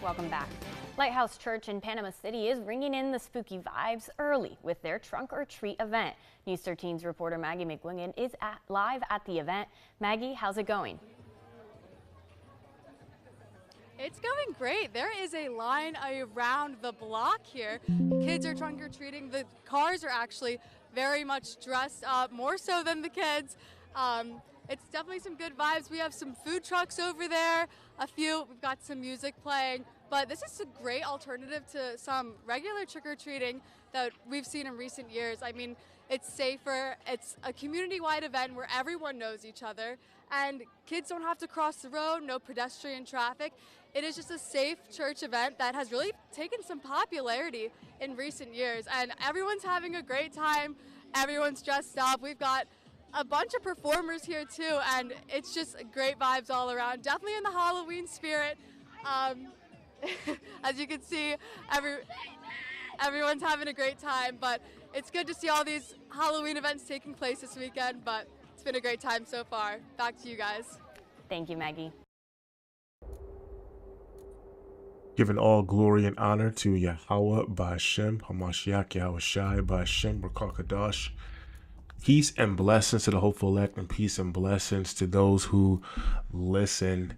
Welcome back. Lighthouse Church in Panama City is bringing in the spooky vibes early with their trunk or treat event. News 13's reporter Maggie McGuigan is live at the event. Maggie, how's it going? It's going great. There is a line around the block here. Kids are trunk or treating. The cars are actually very much dressed up, more so than the kids. It's definitely some good vibes. We have some food trucks over there, we've got some music playing, but this is a great alternative to some regular trick-or-treating that we've seen in recent years. I mean, it's safer, it's a community-wide event where everyone knows each other, and kids don't have to cross the road, no pedestrian traffic. It is just a safe church event that has really taken some popularity in recent years, and everyone's having a great time, everyone's dressed up. We've got a bunch of performers here too, and it's just great vibes all around. Definitely in the Halloween spirit. As you can see, everyone's having a great time, but it's good to see all these Halloween events taking place this weekend, but it's been a great time so far. Back to you guys. Thank you, Maggie. Giving all glory and honor to Yahweh Ba'Shem, Hamashiach Yahweh Shai Ba'Shem, Barakadash. Peace and blessings to the hopeful elect, and peace and blessings to those who listen.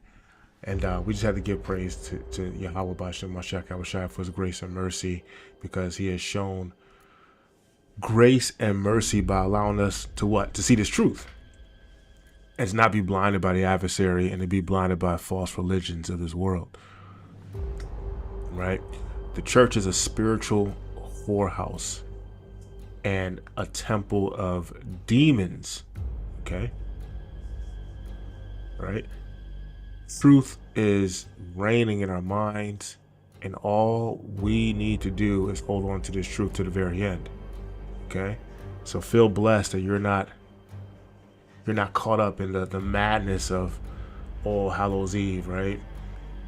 And we just have to give praise to Yahweh Ba'Shem, Mashiach Yahweh Shai for his grace and mercy, because he has shown grace and mercy by allowing us to what? To see this truth. And to not be blinded by the adversary and to be blinded by false religions of this world. Right? The church is a spiritual whorehouse and a temple of demons. Okay? Right? Truth is reigning in our minds, and all we need to do is hold on to this truth to the very end. Okay? So feel blessed that you're not caught up in the madness of All Hallows Eve, right?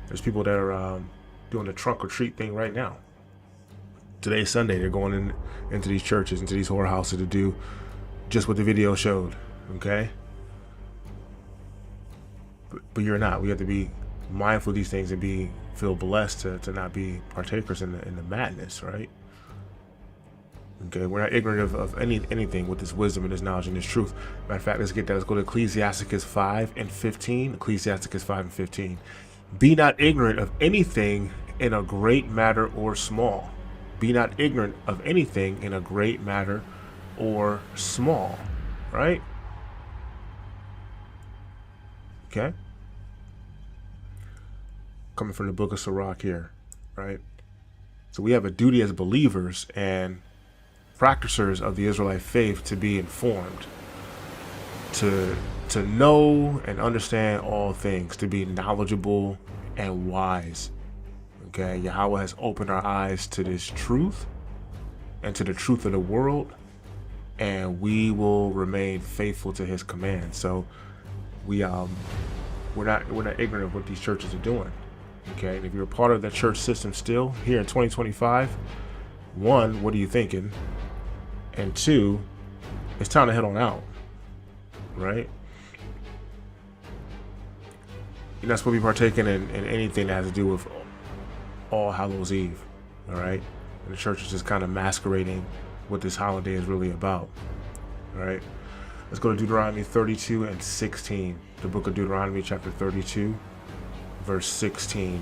There's people that are doing the trunk or treat thing right now. Today's Sunday. They're going into these churches, into these whorehouses to do just what the video showed. Okay? But you're not. We have to be mindful of these things and feel blessed to not be partakers in the madness, right? Okay, we're not ignorant of anything with this wisdom and this knowledge and this truth. Matter of fact, let's get that. Let's go to Ecclesiasticus 5:15. Ecclesiasticus 5:15. Be not ignorant of anything in a great matter or small. Be not ignorant of anything in a great matter or small, right? Okay. Coming from the book of Sirach here, right? So we have a duty as believers and practicers of the Israelite faith to be informed, to know and understand all things, to be knowledgeable and wise. Okay, Yahweh has opened our eyes to this truth and to the truth of the world, and we will remain faithful to his command. So we're not ignorant of what these churches are doing. Okay, and if you're a part of that church system still here in 2025, one, what are you thinking? And two, it's time to head on out, right? You're not supposed to be partaking in anything that has to do with All Hallows Eve, all right? And the church is just kind of masquerading what this holiday is really about, all right? Let's go to Deuteronomy 32:16. The book of Deuteronomy, chapter 32, verse 16.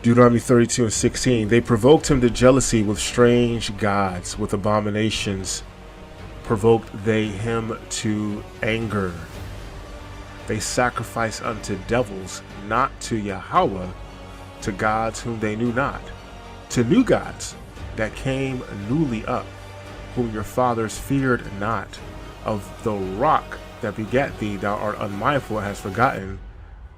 Deuteronomy 32:16. They provoked him to jealousy with strange gods, with abominations provoked they him to anger. They sacrificed unto devils, not to Yahweh, to gods whom they knew not, to new gods that came newly up, whom your fathers feared not. Of the rock that begat thee, thou art unmindful and hast forgotten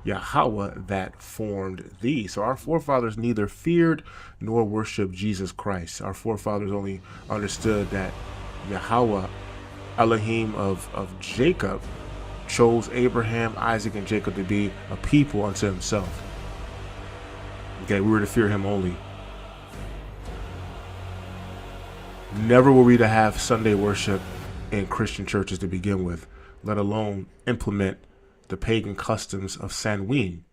Yahweh that formed thee. So our forefathers neither feared nor worshiped Jesus Christ. Our forefathers only understood that Yahweh, Elohim of Jacob, chose Abraham, Isaac, and Jacob to be a people unto himself. Okay, we were to fear him only. Never were we to have Sunday worship in Christian churches to begin with, let alone implement the pagan customs of Samhain,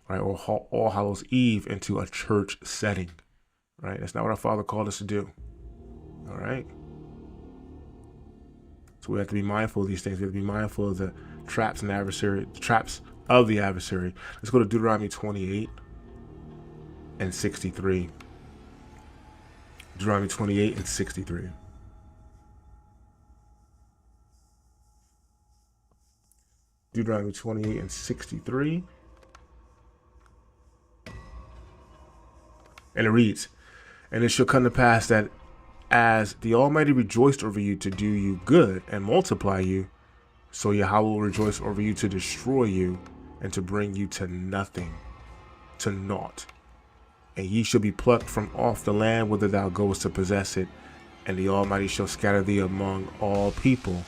right, or All Hallows Eve into a church setting, right? That's not what our Father called us to do, all right? So we have to be mindful of these things. We have to be mindful of the traps of the adversary. Let's go to Deuteronomy 28 and 63. Deuteronomy 28 and 63. Deuteronomy 28 and 63. And it reads, "And it shall come to pass that as the Almighty rejoiced over you to do you good and multiply you, so Yahweh will rejoice over you to destroy you and to bring you to nothing, to naught. And ye shall be plucked from off the land whither thou goest to possess it, and the Almighty shall scatter thee among all people,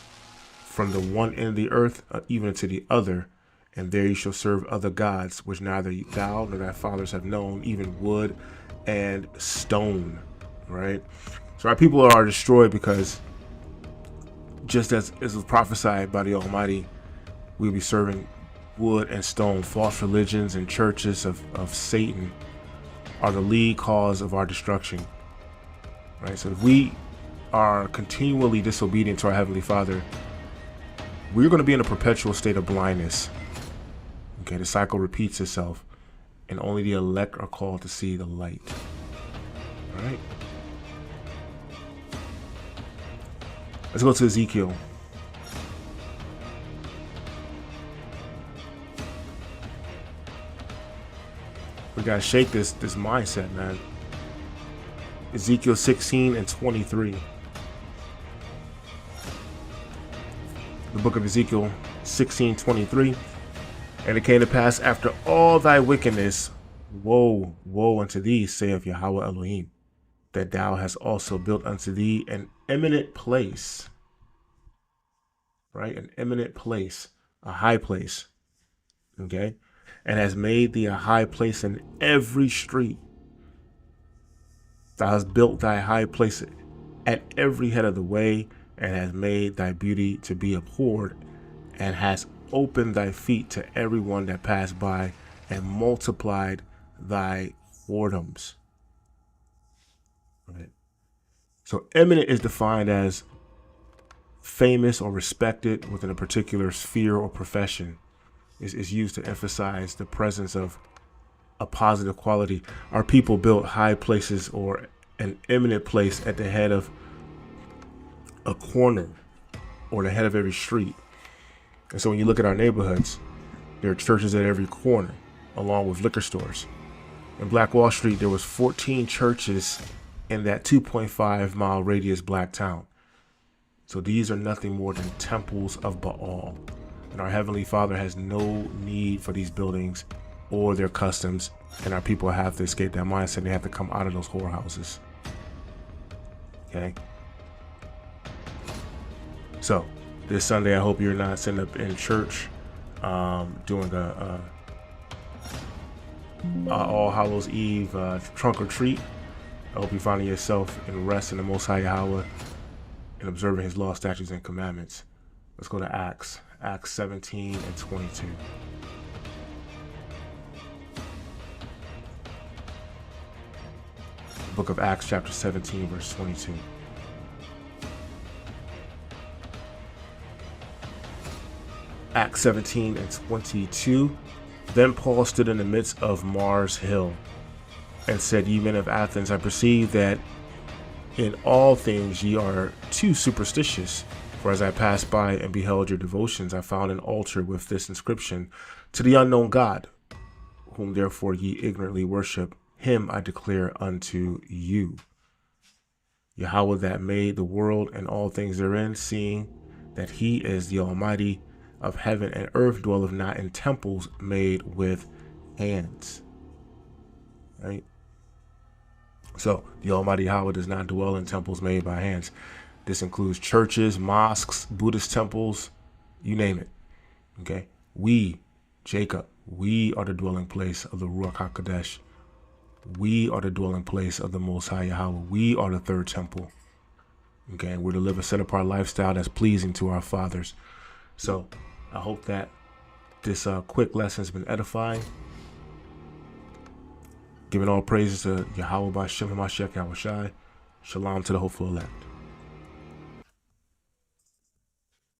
from the one end of the earth even to the other, and there you shall serve other gods, which neither thou nor thy fathers have known, even wood and stone." Right? So our people are destroyed because, just as was prophesied by the Almighty, we'll be serving wood and stone. False religions and churches of Satan are the lead cause of our destruction. Right? So if we are continually disobedient to our Heavenly Father, we're going to be in a perpetual state of blindness. Okay, the cycle repeats itself, and only the elect are called to see the light. All right? Let's go to Ezekiel. We gotta shake this mindset, man. Ezekiel 16 and 23. The book of Ezekiel 16:23. "And it came to pass after all thy wickedness, woe, woe unto thee, saith Yahweh Elohim, that thou hast also built unto thee an eminent place." Right? An eminent place, a high place. Okay? "And has made thee a high place in every street. Thou hast built thy high place at every head of the way, and has made thy beauty to be abhorred, and hast opened thy feet to every one that passed by, and multiplied thy whoredoms." Right? So eminent is defined as famous or respected within a particular sphere or profession. Is used to emphasize the presence of a positive quality. Our people built high places or an eminent place at the head of a corner or the head of every street. And so when you look at our neighborhoods, there are churches at every corner, along with liquor stores. In Black Wall Street, there was 14 churches in that 2.5-mile radius black town. So these are nothing more than temples of Baal. And our Heavenly Father has no need for these buildings or their customs. And our people have to escape that mindset. They have to come out of those whorehouses. Okay? So this Sunday, I hope you're not sitting up in church doing a All Hallows Eve trunk or treat. I hope you're finding yourself in rest in the Most High Yahweh and observing His law, statutes, and commandments. Let's go to Acts 17 and 22. The book of Acts chapter 17 verse 22. Acts 17 and 22. "Then Paul stood in the midst of Mars Hill and said, Ye men of Athens, I perceive that in all things ye are too superstitious. For as I passed by and beheld your devotions, I found an altar with this inscription, To the unknown God, whom therefore ye ignorantly worship, him I declare unto you. Yahweh that made the world and all things therein, seeing that he is the Almighty of heaven and earth, dwelleth not in temples made with hands." Right? So the Almighty Yahweh does not dwell in temples made by hands. This includes churches, mosques, Buddhist temples, you name it. Okay? We, Jacob, we are the dwelling place of the Ruach HaKodesh. We are the dwelling place of the Most High Yahweh. We are the third temple. Okay, we're to live a set apart lifestyle that's pleasing to our fathers. So I hope that this quick lesson has been edifying. Giving all praises to Yahweh B'Shem HaMashiach Yahushai. Shalom to the hopeful elect.